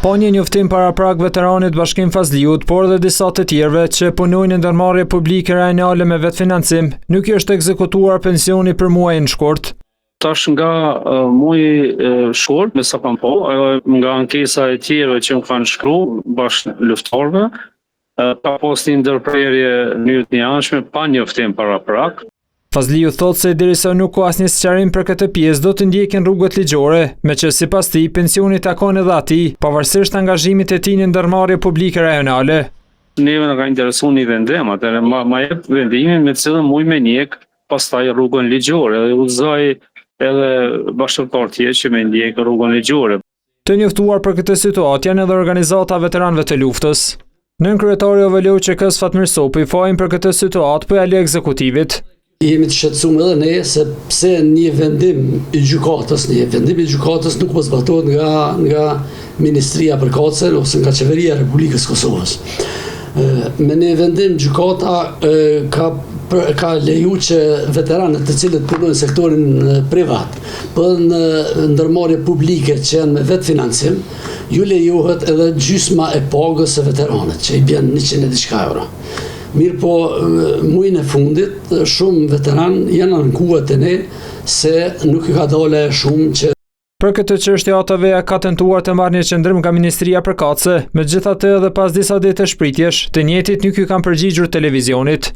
Pa një njoftim paraprak veteranit Bashkim Fazliut, por dhe disa të tjerëve që punojnë në ndërmarrje publike rajonale me vetfinancim, nuk është ekzekutuar pensioni për muajin shkurt. Tash nga muaji shkurt, me sa kam po, nga ankesa e tjera që më kanë shkruar bashkë luftarëve, ka pas një ndërprerje në të njëanshme pa njoftim paraprak. Fazliu thot se derisa nuk ka asnjë sqarim për këtë pjesë do të ndjeken rrugët ligjore, me që sipas tij pensioni takon edhe atij, pavarësisht angazhimit të tij në ndërmarrje publike rajonale. Neve na ka interesuar një vendim, atëherë ma jep vendimin me cilën muj me njek, pastaj rrugën ligjore, dhe udhëzoj edhe bashkëtorët tjerë që me ndjek rrugën ligjore. Të njoftuar për këtë situatë janë edhe organizata veteranëve të luftës. Nën kryetari OVL QK Fatmir Sopi fajin për këtë situatë po ja le ekzekutivit. Jemi të shqetësuar edhe ne se pse një vendim i gjykatës nuk po zbatohet nga Ministria Përkatëse ose nga Qeveria e Republikës Kosovës. Me një vendim gjykata ka leju që veteranët të cilët punojnë në sektorin privat, për në ndërmarrje publike që janë me vetë financim, ju lejohet edhe gjysma e pagës së veteranët, që i bjen 100 e diçka euro. Mirë po, muajin e fundit, shumë veteran janë ankuar te ne se nuk i ka dalë shumë që. Për këtë çështje ATV-ja ka tentuar të marrë një qendrim nga Ministria Përkatëse, megjithatë edhe pas disa ditë shpritjesh, të njëjtit nuk i kanë përgjigjur televizionit.